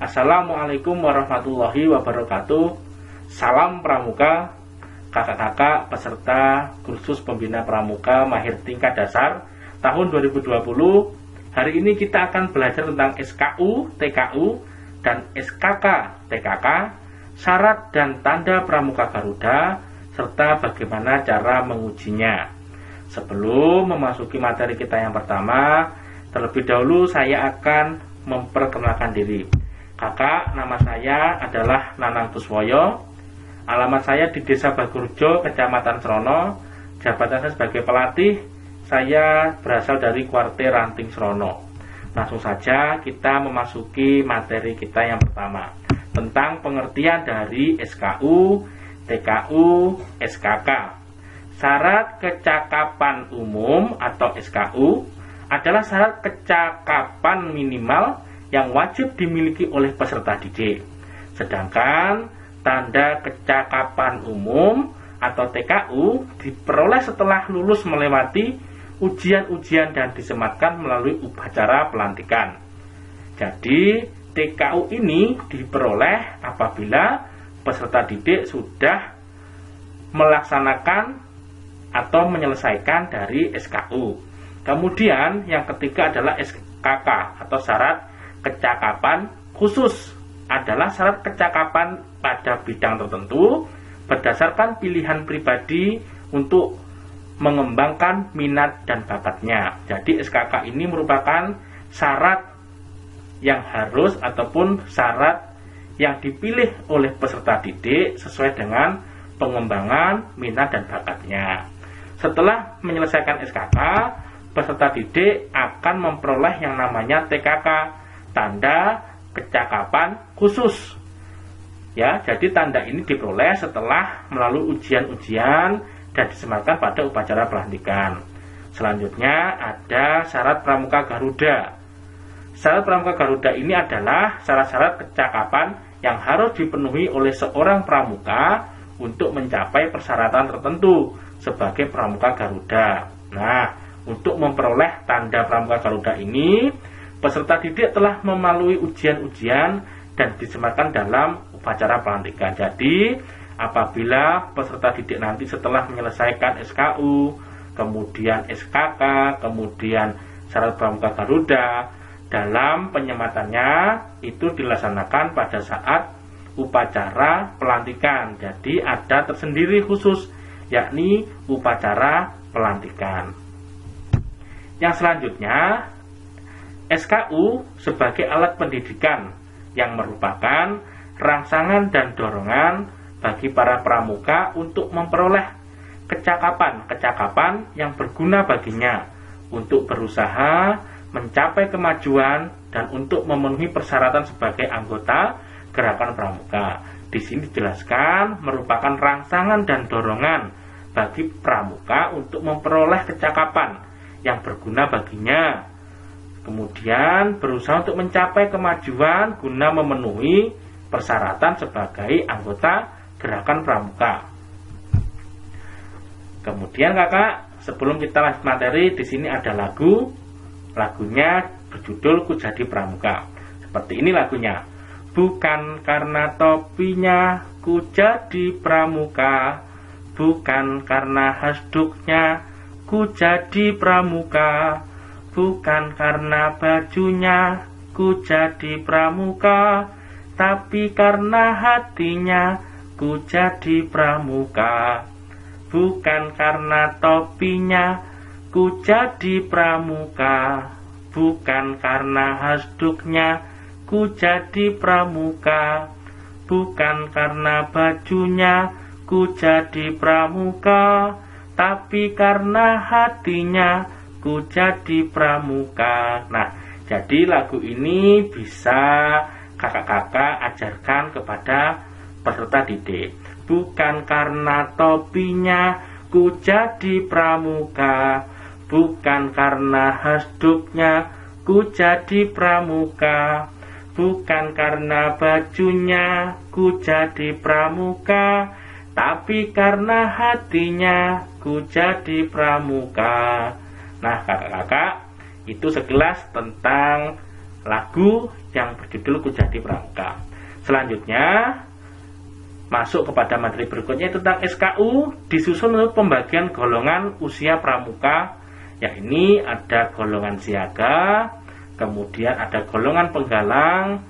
Assalamualaikum warahmatullahi wabarakatuh. Salam Pramuka, kakak-kakak peserta kursus pembina pramuka mahir tingkat dasar tahun 2020. Hari ini kita akan belajar tentang SKU, TKU, dan SKK, TKK, syarat dan tanda pramuka Garuda, serta bagaimana cara mengujinya. Sebelum memasuki materi kita yang pertama, terlebih dahulu saya akan memperkenalkan diri. Kakak, nama saya adalah Nanang Kuswoyo. Alamat saya di Desa Bagurjo, Kecamatan Srono. Jabatan saya sebagai pelatih. Saya berasal dari Kuarte Ranting Srono. Langsung saja kita memasuki materi kita yang pertama, tentang pengertian dari SKU, TKU, SKK. Syarat kecakapan umum atau SKU adalah syarat kecakapan minimal yang wajib dimiliki oleh peserta didik. Sedangkan tanda kecakapan umum atau TKU diperoleh setelah lulus melewati ujian-ujian dan disematkan melalui upacara pelantikan. Jadi TKU ini diperoleh apabila peserta didik sudah melaksanakan atau menyelesaikan dari SKU. Kemudian yang ketiga adalah SKK atau syarat kecakapan khusus, adalah syarat kecakapan pada bidang tertentu berdasarkan pilihan pribadi untuk mengembangkan minat dan bakatnya. Jadi SKK ini merupakan syarat yang harus ataupun syarat yang dipilih oleh peserta didik sesuai dengan pengembangan minat dan bakatnya. Setelah menyelesaikan SKK, peserta didik akan memperoleh yang namanya TKK, tanda kecakapan khusus. Ya, jadi tanda ini diperoleh setelah melalui ujian-ujian dan disematkan pada upacara pelantikan. Selanjutnya ada syarat pramuka Garuda. Syarat pramuka Garuda ini adalah syarat-syarat kecakapan yang harus dipenuhi oleh seorang pramuka untuk mencapai persyaratan tertentu sebagai pramuka Garuda. Nah, untuk memperoleh tanda pramuka Garuda ini, peserta didik telah melalui ujian-ujian dan disematkan dalam upacara pelantikan. Jadi, apabila peserta didik nanti setelah menyelesaikan SKU, kemudian SKK, kemudian syarat pramuka Garuda, dalam penyematannya itu dilaksanakan pada saat upacara pelantikan. Jadi, ada tersendiri khusus, yakni upacara pelantikan. Yang selanjutnya, SKU sebagai alat pendidikan yang merupakan rangsangan dan dorongan bagi para pramuka untuk memperoleh kecakapan yang berguna baginya untuk berusaha mencapai kemajuan dan untuk memenuhi persyaratan sebagai anggota gerakan pramuka. Di sini dijelaskan merupakan rangsangan dan dorongan bagi pramuka untuk memperoleh kecakapan yang berguna baginya, kemudian berusaha untuk mencapai kemajuan guna memenuhi persyaratan sebagai anggota gerakan pramuka. Kemudian kakak, sebelum kita lanjut materi, di sini ada lagu. Lagunya berjudul Ku Jadi Pramuka. Seperti ini lagunya. Bukan karena topinya ku jadi pramuka, bukan karena hasduknya ku jadi pramuka, bukan karena bajunya ku jadi pramuka, tapi karena hatinya ku jadi pramuka. Bukan karena topinya ku jadi pramuka, bukan karena hasduknya ku jadi pramuka, bukan karena bajunya ku jadi pramuka, tapi karena hatinya ku jadi pramuka. Nah, jadi lagu ini bisa kakak-kakak ajarkan kepada peserta didik. Bukan karena topinya ku jadi pramuka, bukan karena hasduknya ku jadi pramuka, bukan karena bajunya ku jadi pramuka, tapi karena hatinya ku jadi pramuka. Nah kakak-kakak, itu sekilas tentang lagu yang berjudul Kujadi Pramuka. Selanjutnya masuk kepada materi berikutnya tentang SKU, disusun menurut pembagian golongan usia pramuka, yakni ada golongan siaga, kemudian ada golongan penggalang,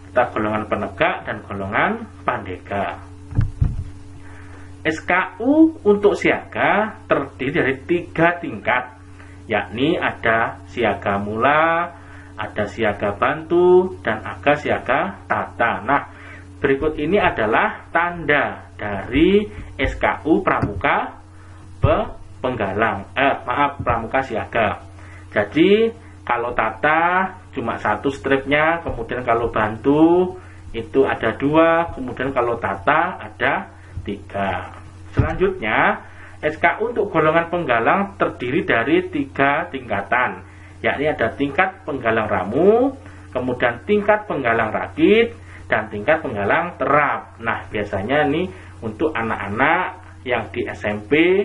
ada golongan penegak, dan golongan pandega. SKU untuk siaga terdiri dari 3 tingkat, yakni ada siaga mula, ada siaga bantu, dan ada siaga tata. Nah, berikut ini adalah tanda dari SKU pramuka pramuka siaga. Jadi kalau tata cuma 1 stripnya, kemudian kalau bantu itu ada 2, kemudian kalau tata ada 3. Selanjutnya SKU untuk golongan penggalang terdiri dari 3 tingkatan, yakni ada tingkat penggalang ramu, kemudian tingkat penggalang rakit, dan tingkat penggalang terap. Nah, biasanya ini untuk anak-anak yang di SMP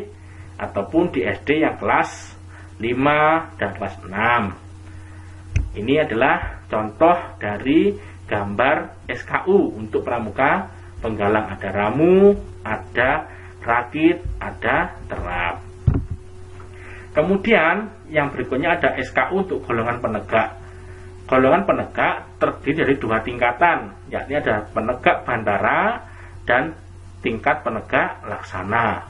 ataupun di SD yang kelas 5 dan kelas 6. Ini adalah contoh dari gambar SKU untuk pramuka penggalang. Ada ramu, ada rakit, ada terap. Kemudian yang berikutnya ada SKU untuk golongan penegak. Golongan penegak terdiri dari 2 tingkatan, yakni ada penegak bantara dan tingkat penegak laksana.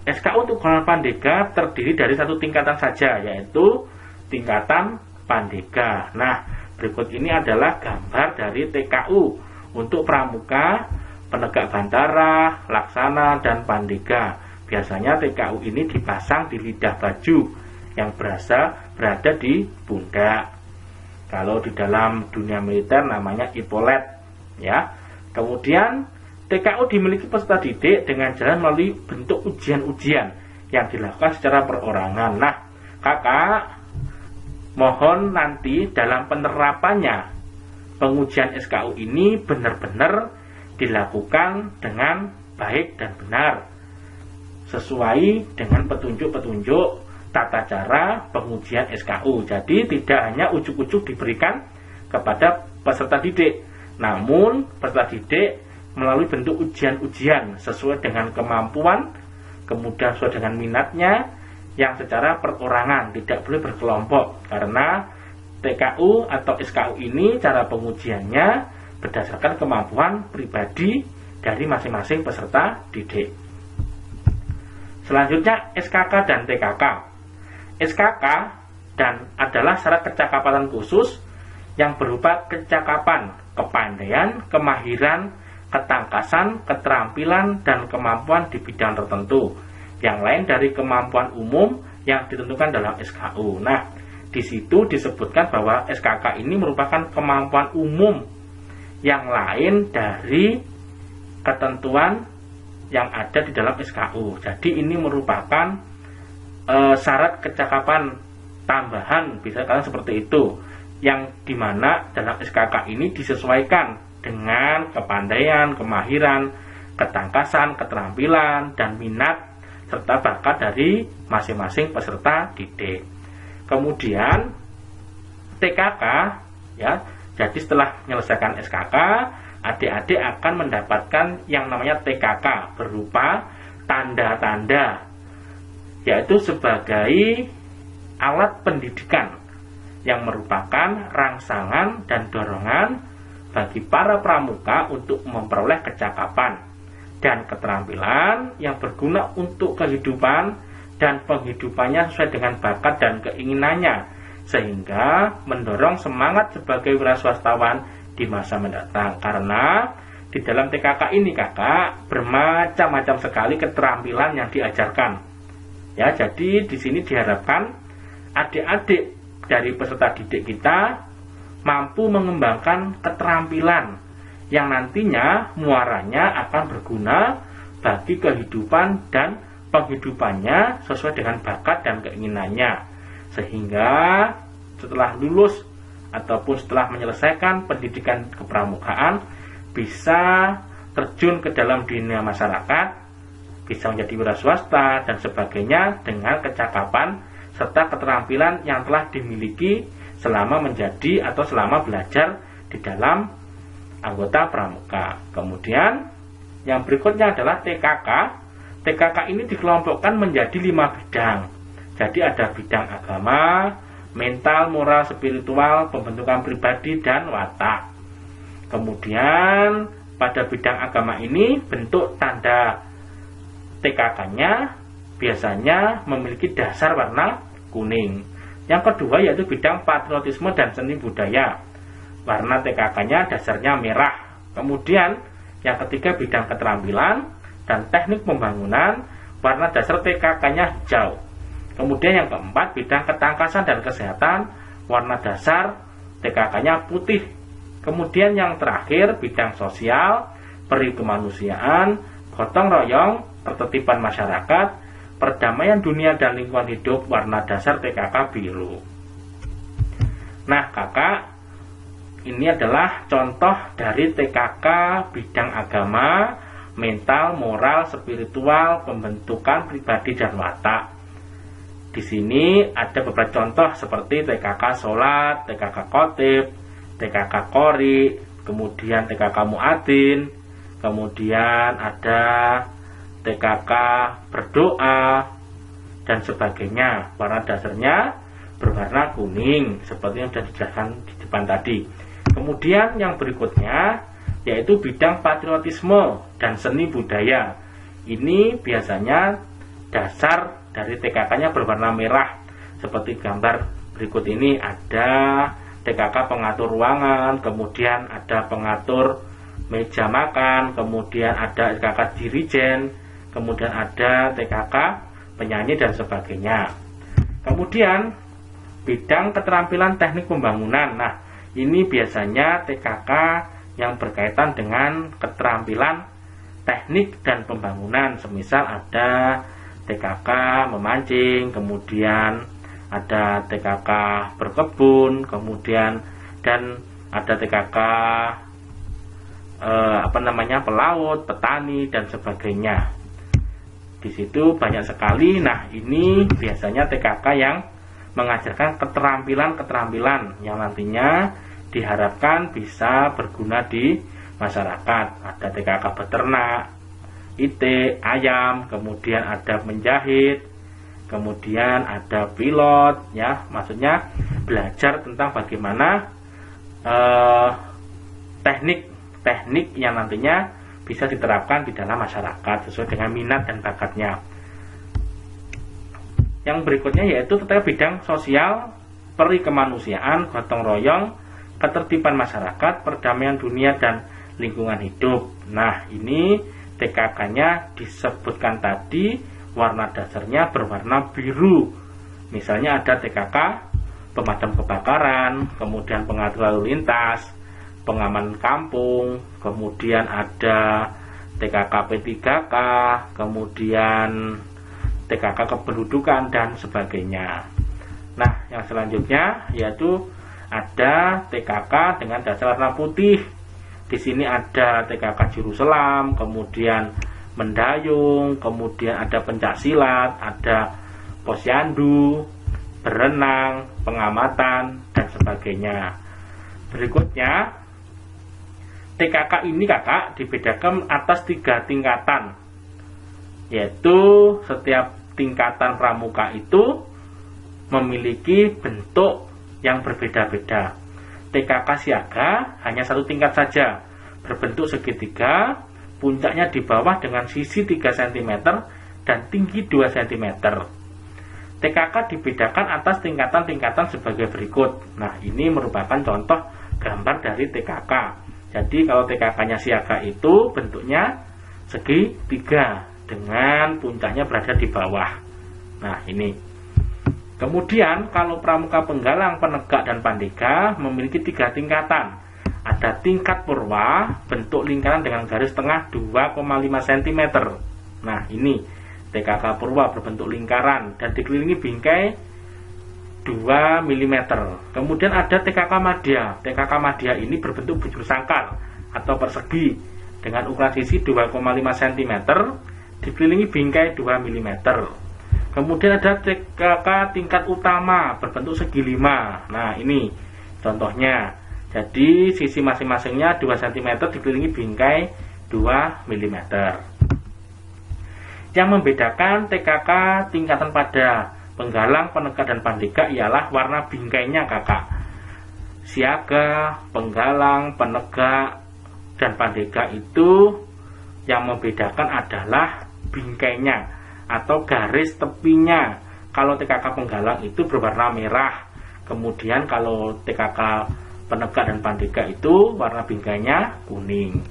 SKU untuk golongan pandega terdiri dari 1 tingkatan saja, yaitu tingkatan pandega. Nah, berikut ini adalah gambar dari TKU untuk pramuka, penegak bantara, laksana, dan pandega. Biasanya TKU ini dipasang di lidah baju yang berada di pundak. Kalau di dalam dunia militer namanya ipolet, ya. Kemudian TKU dimiliki peserta didik dengan jalan melalui bentuk ujian-ujian yang dilakukan secara perorangan. Nah, kakak mohon nanti dalam penerapannya pengujian SKU ini benar-benar dilakukan dengan baik dan benar, sesuai dengan petunjuk-petunjuk tata cara pengujian SKU. Jadi tidak hanya ujuk-ujuk diberikan kepada peserta didik, namun peserta didik melalui bentuk ujian-ujian sesuai dengan kemampuan, kemudian sesuai dengan minatnya, yang secara perorangan, tidak boleh berkelompok. Karena TKU atau SKU ini cara pengujiannya berdasarkan kemampuan pribadi dari masing-masing peserta didik. Selanjutnya SKK dan TKK. SKK dan adalah syarat kecakapan khusus yang berupa kecakapan, kepandaian, kemahiran, ketangkasan, keterampilan, dan kemampuan di bidang tertentu yang lain dari kemampuan umum yang ditentukan dalam SKU. Nah, di situ disebutkan bahwa SKK ini merupakan kemampuan umum yang lain dari ketentuan yang ada di dalam SKU. Jadi ini merupakan syarat kecakapan tambahan, bisa kalian seperti itu, yang dimana dalam SKK ini disesuaikan dengan kepandaian, kemahiran, ketangkasan, keterampilan, dan minat serta bakat dari masing-masing peserta didik. Kemudian TKK, ya, jadi setelah menyelesaikan SKK, adik-adik akan mendapatkan yang namanya TKK berupa tanda-tanda, yaitu sebagai alat pendidikan yang merupakan rangsangan dan dorongan bagi para pramuka untuk memperoleh kecakapan dan keterampilan yang berguna untuk kehidupan dan penghidupannya sesuai dengan bakat dan keinginannya, sehingga mendorong semangat sebagai wiraswastawan di masa mendatang. Karena di dalam TKK ini kakak bermacam-macam sekali keterampilan yang diajarkan. Ya, jadi di sini diharapkan adik-adik dari peserta didik kita mampu mengembangkan keterampilan yang nantinya muaranya akan berguna bagi kehidupan dan penghidupannya sesuai dengan bakat dan keinginannya, sehingga setelah lulus ataupun setelah menyelesaikan pendidikan kepramukaan bisa terjun ke dalam dunia masyarakat, bisa menjadi wira swasta dan sebagainya dengan kecakapan serta keterampilan yang telah dimiliki selama menjadi atau selama belajar di dalam anggota pramuka. Kemudian yang berikutnya adalah TKK. TKK ini dikelompokkan menjadi 5 bidang. Jadi ada bidang agama, mental, moral, spiritual, pembentukan pribadi, dan watak. Kemudian pada bidang agama ini bentuk tanda TKK-nya biasanya memiliki dasar warna kuning. Yang kedua yaitu bidang patriotisme dan seni budaya. Warna TKK-nya dasarnya merah. Kemudian yang ketiga bidang keterampilan dan teknik pembangunan, warna dasar TKK-nya hijau. Kemudian yang keempat bidang ketangkasan dan kesehatan, warna dasar TKK-nya putih. Kemudian yang terakhir bidang sosial, peri kemanusiaan, gotong royong, ketertiban masyarakat, perdamaian dunia dan lingkungan hidup, warna dasar TKK biru. Nah kakak, ini adalah contoh dari TKK bidang agama, mental, moral, spiritual, pembentukan pribadi dan watak. Di sini ada beberapa contoh seperti TKK sholat, TKK khotib, TKK qori, kemudian TKK muadzin, kemudian ada TKK berdoa, dan sebagainya. Warna dasarnya berwarna kuning, seperti yang sudah dijelaskan di depan tadi. Kemudian yang berikutnya yaitu bidang patriotisme dan seni budaya. Ini biasanya dasar dari TKK-nya berwarna merah. Seperti gambar berikut ini ada TKK pengatur ruangan, kemudian ada pengatur meja makan, kemudian ada TKK dirijen, kemudian ada TKK penyanyi dan sebagainya. Kemudian bidang keterampilan teknik pembangunan. Nah, ini biasanya TKK yang berkaitan dengan keterampilan teknik dan pembangunan. Semisal ada TKK memancing, kemudian ada TKK berkebun, kemudian dan ada TKK pelaut, petani dan sebagainya. Di situ banyak sekali. Nah, ini biasanya TKK yang mengajarkan keterampilan-keterampilan yang nantinya diharapkan bisa berguna di masyarakat. Ada TKK beternak, IT, ayam, kemudian ada menjahit, kemudian ada pilot, ya, maksudnya belajar tentang bagaimana teknik yang nantinya bisa diterapkan di dalam masyarakat sesuai dengan minat dan bakatnya. Yang berikutnya yaitu tentang bidang sosial, peri kemanusiaan, gotong royong, ketertiban masyarakat, perdamaian dunia dan lingkungan hidup. Nah, ini TKK-nya disebutkan tadi warna dasarnya berwarna biru. Misalnya ada TKK pemadam kebakaran, kemudian pengatur lalu lintas, pengaman kampung, kemudian ada TKK P3K, kemudian TKK kependudukan dan sebagainya. Nah, yang selanjutnya yaitu ada TKK dengan dasar warna putih. Di sini ada TKK juru selam, kemudian mendayung, kemudian ada pencak silat, ada posyandu, berenang, pengamatan dan sebagainya. Berikutnya TKK ini kakak dibedakan atas 3 tingkatan, yaitu setiap tingkatan pramuka itu memiliki bentuk yang berbeda-beda. TKK siaga hanya 1 tingkat saja, berbentuk segitiga, puncaknya di bawah dengan sisi 3 cm dan tinggi 2 cm. TKK dibedakan atas tingkatan-tingkatan sebagai berikut. Nah, ini merupakan contoh gambar dari TKK. Jadi kalau TKK-nya siaga itu bentuknya segitiga dengan puncaknya berada di bawah. Nah, ini. Kemudian kalau pramuka penggalang, penegak dan pandega memiliki 3 tingkatan. Ada tingkat purwa, bentuk lingkaran dengan garis tengah 2,5 cm. Nah, ini TKK purwa berbentuk lingkaran dan dikelilingi bingkai 2 mm. Kemudian ada TKK madya. TKK madya ini berbentuk bujur sangkar atau persegi dengan ukuran sisi 2,5 cm, dikelilingi bingkai 2 mm. Kemudian ada TKK tingkat utama berbentuk segi 5. Nah, ini contohnya. Jadi sisi masing-masingnya 2 cm dikelilingi bingkai 2 mm. Yang membedakan TKK tingkatan pada penggalang, penegak, dan pandega ialah warna bingkainya, kakak. Siaga, penggalang, penegak, dan pandega itu yang membedakan adalah bingkainya atau garis tepinya. Kalau TKK penggalang itu berwarna merah, kemudian kalau TKK penegak dan pandega itu warna bingkainya kuning.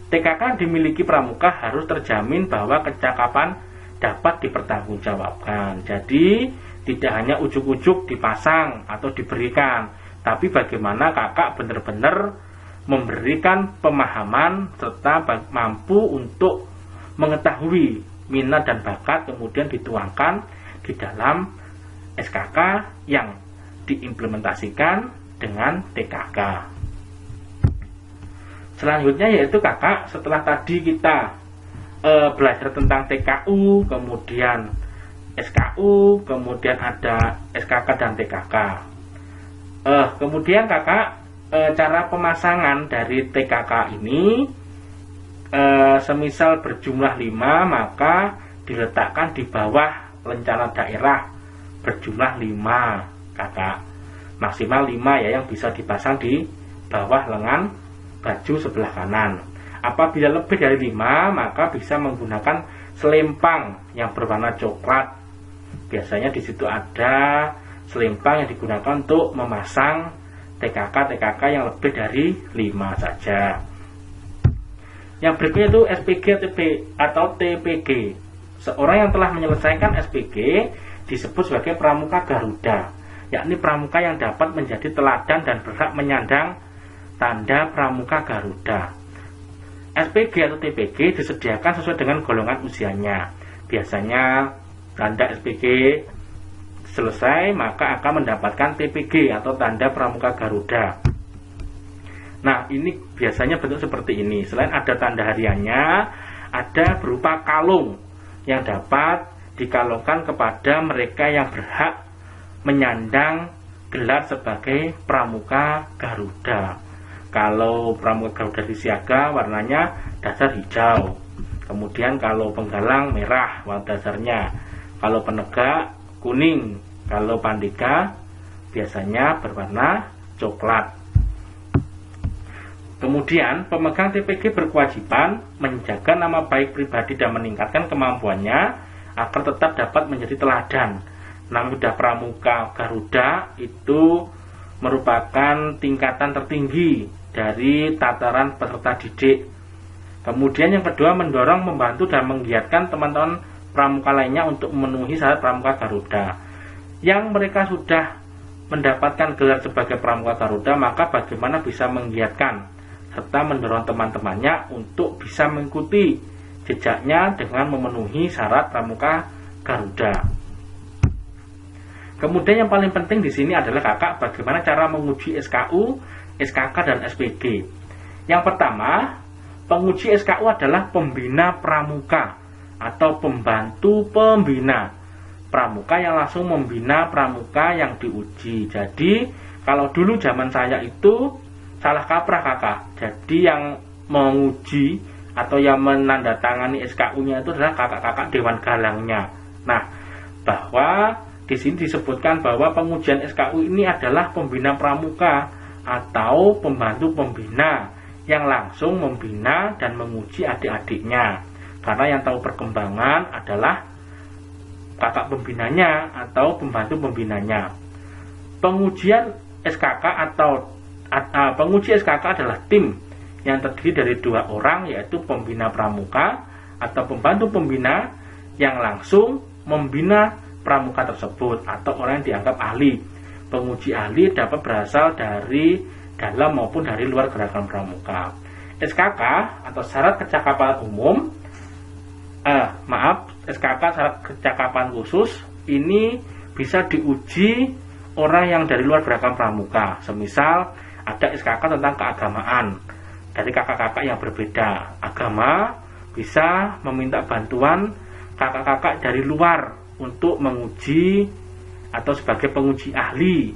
TKK dimiliki pramuka harus terjamin bahwa kecakapan dapat dipertanggungjawabkan. Jadi tidak hanya ujuk-ujuk dipasang atau diberikan, tapi bagaimana kakak benar-benar memberikan pemahaman serta mampu untuk mengetahui minat dan bakat, kemudian dituangkan di dalam SKK yang diimplementasikan dengan TKK. Selanjutnya yaitu kakak, setelah tadi kita belajar tentang TKU, kemudian SKU, kemudian ada SKK dan TKK. Kemudian kakak, cara pemasangan dari TKK ini, semisal berjumlah 5, maka diletakkan di bawah lencana daerah berjumlah 5, kakak. Maksimal 5 ya yang bisa dipasang di bawah lengan baju sebelah kanan. Apabila lebih dari 5, maka bisa menggunakan selempang yang berwarna coklat. Biasanya di situ ada selempang yang digunakan untuk memasang TKK yang lebih dari 5 saja. Yang berikutnya itu SPG atau TPG. Seorang yang telah menyelesaikan SPG disebut sebagai pramuka Garuda, yakni pramuka yang dapat menjadi teladan dan berhak menyandang tanda pramuka Garuda. SPG atau TPG disediakan sesuai dengan golongan usianya. Biasanya tanda SPG selesai maka akan mendapatkan TPG atau tanda pramuka Garuda. Nah, ini biasanya bentuk seperti ini. Selain ada tanda hariannya, ada berupa kalung yang dapat dikalungkan kepada mereka yang berhak menyandang gelar sebagai pramuka Garuda. Kalau pramuka Garuda di siaga warnanya dasar hijau. Kemudian kalau penggalang merah warna dasarnya. Kalau penegak kuning. Kalau pandega biasanya berwarna coklat. Kemudian pemegang TPG berkewajiban menjaga nama baik pribadi dan meningkatkan kemampuannya agar tetap dapat menjadi teladan. Nah, mudah pramuka Garuda itu merupakan tingkatan tertinggi dari tataran peserta didik. Kemudian yang kedua, mendorong, membantu, dan menggiatkan teman-teman pramuka lainnya untuk memenuhi syarat pramuka Garuda. Yang mereka sudah mendapatkan gelar sebagai pramuka Garuda, maka bagaimana bisa menggiatkan serta mendorong teman-temannya untuk bisa mengikuti jejaknya dengan memenuhi syarat pramuka Garuda. Kemudian yang paling penting di sini adalah kakak, bagaimana cara menguji SKU, SKK, dan SPG. Yang pertama, penguji SKU adalah pembina pramuka atau pembantu pembina pramuka yang langsung membina pramuka yang diuji. Jadi kalau dulu zaman saya itu salah kaprah kakak. Jadi yang menguji atau yang menandatangani SKU-nya itu adalah kakak-kakak Dewan Galangnya. Nah, bahwa di sini disebutkan bahwa pengujian SKU ini adalah pembina pramuka atau pembantu pembina yang langsung membina dan menguji adik-adiknya. Karena yang tahu perkembangan adalah kakak pembinanya atau pembantu pembinanya. Pengujian SKK penguji SKK adalah tim yang terdiri dari 2 orang, yaitu pembina pramuka atau pembantu pembina yang langsung membina pramuka tersebut atau orang yang dianggap ahli. Penguji ahli dapat berasal dari dalam maupun dari luar gerakan pramuka. SKK atau syarat kecakapan umum, SKK syarat kecakapan khusus ini bisa diuji orang yang dari luar gerakan pramuka. Semisal ada SKK tentang keagamaan dari kakak-kakak yang berbeda agama, bisa meminta bantuan kakak-kakak dari luar untuk menguji atau sebagai penguji ahli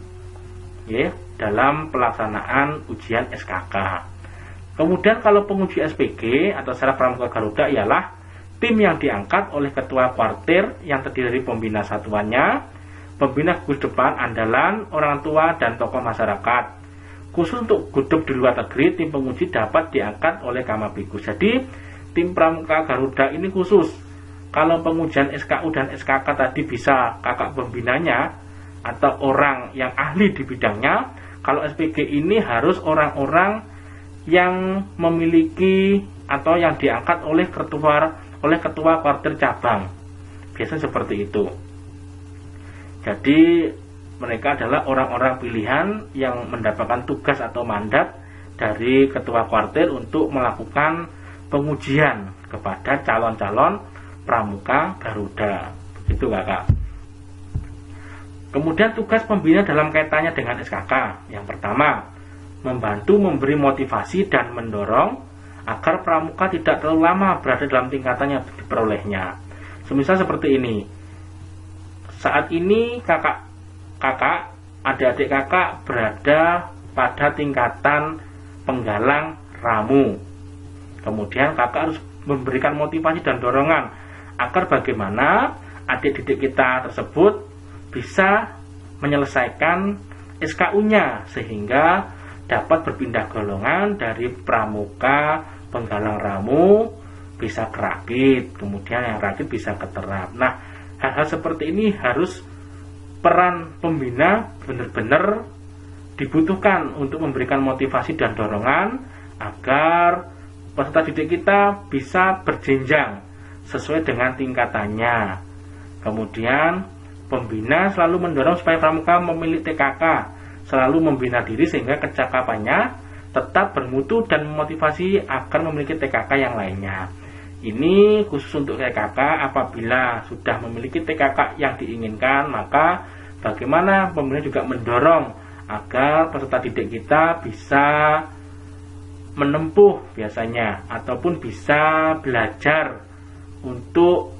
ya, dalam pelaksanaan ujian SKK. Kemudian kalau penguji SPG atau Saraf Pramuka Garuda ialah tim yang diangkat oleh ketua kuartir yang terdiri dari pembina satuannya, pembina gugus depan andalan, orang tua, dan tokoh masyarakat. Khusus untuk gudep di luar negeri, tim penguji dapat diangkat oleh Kamabikus. Jadi tim Pramuka Garuda ini khusus. Kalau pengujian SKU dan SKK tadi bisa kakak pembinanya atau orang yang ahli di bidangnya, kalau SPG ini harus orang-orang yang memiliki atau yang diangkat oleh ketua kuartir cabang. Biasanya seperti itu. Jadi mereka adalah orang-orang pilihan yang mendapatkan tugas atau mandat dari ketua kuartir untuk melakukan pengujian kepada calon-calon Pramuka Garuda. Begitu kakak. Kemudian tugas pembina dalam kaitannya dengan SKK. Yang pertama, membantu memberi motivasi dan mendorong agar pramuka tidak terlalu lama berada dalam tingkatan yang diperolehnya. Semisal seperti ini. Saat ini kakak, adik-adik kakak berada pada tingkatan penggalang ramu. Kemudian kakak harus memberikan motivasi dan dorongan agar bagaimana adik-adik kita tersebut bisa menyelesaikan SKU-nya sehingga dapat berpindah golongan dari pramuka penggalang ramu bisa ke rakit, kemudian yang rakit bisa ke terap. Nah, hal-hal seperti ini harus peran pembina benar-benar dibutuhkan untuk memberikan motivasi dan dorongan agar peserta didik kita bisa berjenjang sesuai dengan tingkatannya. Kemudian pembina selalu mendorong supaya pramuka memilih TKK, selalu membina diri sehingga kecakapannya tetap bermutu dan memotivasi agar memiliki TKK yang lainnya. Ini khusus untuk TKK. Apabila sudah memiliki TKK yang diinginkan, maka bagaimana pembina juga mendorong agar peserta didik kita bisa menempuh biasanya ataupun bisa belajar untuk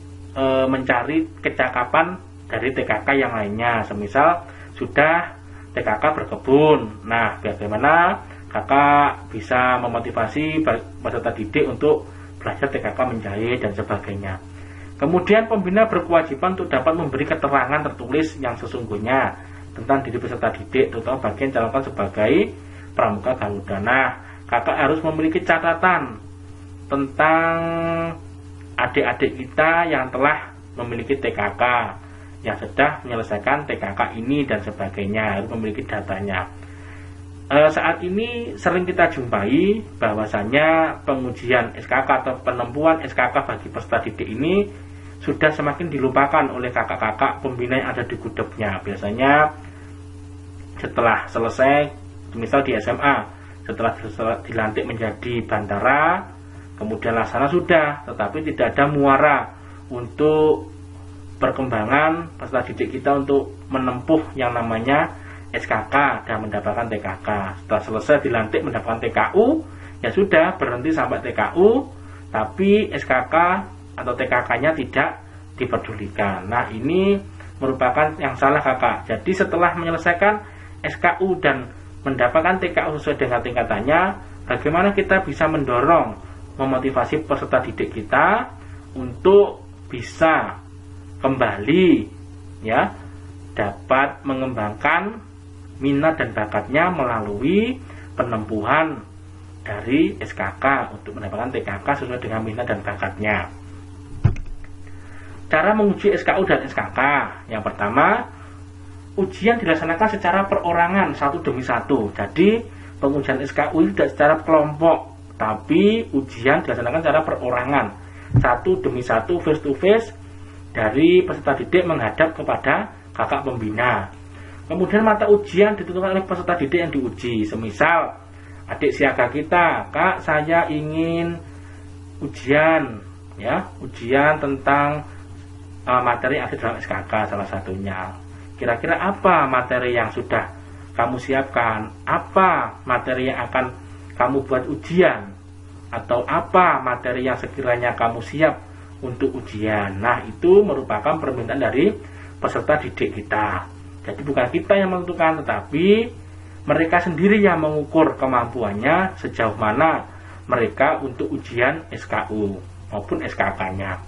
mencari kecakapan dari TKK yang lainnya. Semisal sudah TKK berkebun, nah bagaimana kakak bisa memotivasi peserta didik untuk belajar TKK menjahit dan sebagainya. Kemudian pembina berkewajiban untuk dapat memberi keterangan tertulis yang sesungguhnya tentang diri peserta didik, terutama bagian calonkan sebagai Pramuka Garuda. Nah, kakak harus memiliki catatan tentang adik-adik kita yang telah memiliki TKK, yang sedang menyelesaikan TKK ini dan sebagainya, harus memiliki datanya. Saat ini sering kita jumpai bahwasanya pengujian SKK atau penempuan SKK bagi peserta didik ini sudah semakin dilupakan oleh kakak-kakak pembina yang ada di gudepnya. Biasanya setelah selesai, misal di SMA, setelah dilantik menjadi bantara, kemudian laksana sudah, tetapi tidak ada muara untuk perkembangan peserta didik kita untuk menempuh yang namanya SKK dan mendapatkan TKK. Setelah selesai dilantik mendapatkan TKU, ya sudah berhenti sampai TKU, tapi SKK atau TKK-nya tidak diperdulikan. Nah, ini merupakan yang salah kakak. Jadi setelah menyelesaikan SKU dan mendapatkan TKU sesuai dengan tingkatannya, bagaimana kita bisa mendorong, memotivasi peserta didik kita untuk bisa kembali ya dapat mengembangkan minat dan bakatnya melalui penempuhan dari SKK untuk mendapatkan TKK sesuai dengan minat dan bakatnya. Cara menguji SKU dan SKK. Yang pertama, ujian dilaksanakan secara perorangan satu demi satu. Jadi pengujian SKU tidak secara kelompok, tapi ujian dilaksanakan secara perorangan satu demi satu, face to face, dari peserta didik menghadap kepada kakak pembina. Kemudian mata ujian ditentukan oleh peserta didik yang diuji. Semisal adik siaga kita, kak saya ingin ujian tentang materi yang ada dalam SKK salah satunya. Kira-kira apa materi yang sudah kamu siapkan? Apa materi yang akan kamu buat ujian? Atau apa materi yang sekiranya kamu siap untuk ujian. Nah, itu merupakan permintaan dari peserta didik kita. Jadi bukan kita yang menentukan, tetapi mereka sendiri yang mengukur kemampuannya sejauh mana mereka untuk ujian SKU maupun SKK-nya.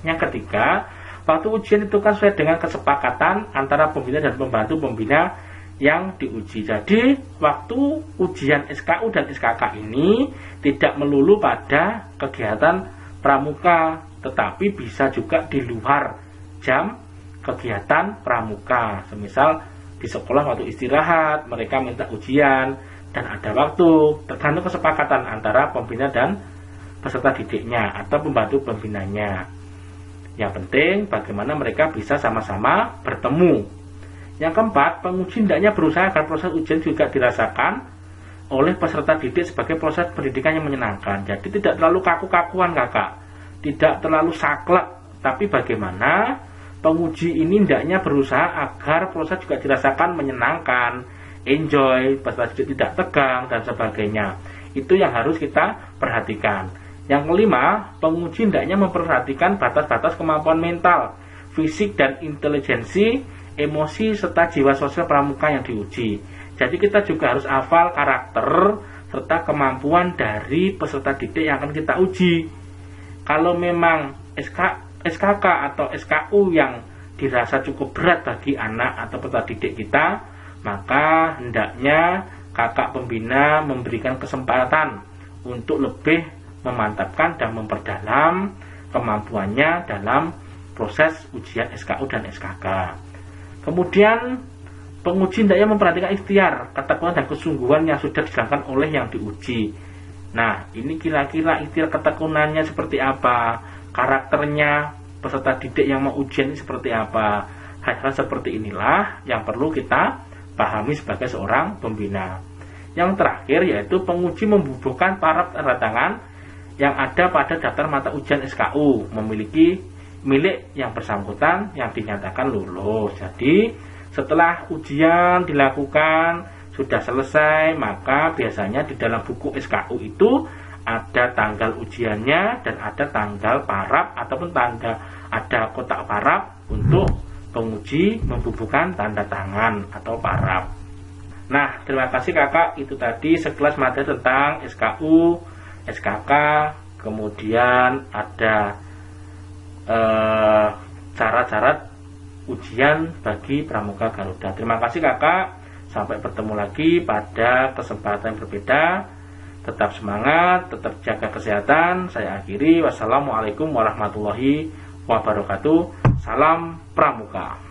Yang ketiga, waktu ujian itu kan sesuai dengan kesepakatan antara pembina dan pembantu pembina yang diuji. Jadi waktu ujian SKU dan SKK ini tidak melulu pada kegiatan pramuka, tetapi bisa juga di luar jam kegiatan pramuka. Semisal di sekolah waktu istirahat mereka minta ujian dan ada waktu, tergantung kesepakatan antara pembina dan peserta didiknya atau pembantu pembinanya. Yang penting bagaimana mereka bisa sama-sama bertemu. Yang keempat, penguji hendaknya berusaha agar proses ujian juga dirasakan oleh peserta didik sebagai proses pendidikan yang menyenangkan. Jadi tidak terlalu kaku-kakuan kakak, tidak terlalu saklek, tapi bagaimana penguji ini hendaknya berusaha agar proses juga dirasakan menyenangkan, enjoy, peserta didik tidak tegang dan sebagainya. Itu yang harus kita perhatikan. Yang kelima, penguji hendaknya memperhatikan batas-batas kemampuan mental, fisik dan intelijensi, emosi serta jiwa sosial pramuka yang diuji. Jadi kita juga harus hafal karakter serta kemampuan dari peserta didik yang akan kita uji. Kalau memang SKK atau SKU yang dirasa cukup berat bagi anak atau peserta didik kita, maka hendaknya kakak pembina memberikan kesempatan untuk lebih memantapkan dan memperdalam kemampuannya dalam proses ujian SKU dan SKK. Kemudian penguji hendaknya memperhatikan ikhtiar, ketekunan dan kesungguhan yang sudah dijalankan oleh yang diuji. Nah, ini kira-kira ikhtiar ketekunannya seperti apa, karakternya peserta didik yang mau ujian ini seperti apa. Hal-hal seperti inilah yang perlu kita pahami sebagai seorang pembina. Yang terakhir yaitu penguji membubuhkan para tanda tangan yang ada pada daftar mata ujian SKU memiliki milik yang bersangkutan yang dinyatakan lulus. Jadi setelah ujian dilakukan sudah selesai, maka biasanya di dalam buku SKU itu ada tanggal ujiannya dan ada tanggal paraf ataupun ada kotak paraf untuk penguji membubuhkan tanda tangan atau paraf. Nah, terima kasih kakak, itu tadi sekelas materi tentang SKU, SKK, kemudian ada cara-cara ujian bagi pramuka Garuda. Terima kasih kakak, sampai bertemu lagi pada kesempatan berbeda. Tetap semangat, tetap jaga kesehatan. Saya akhiri, wassalamualaikum warahmatullahi wabarakatuh. Salam pramuka.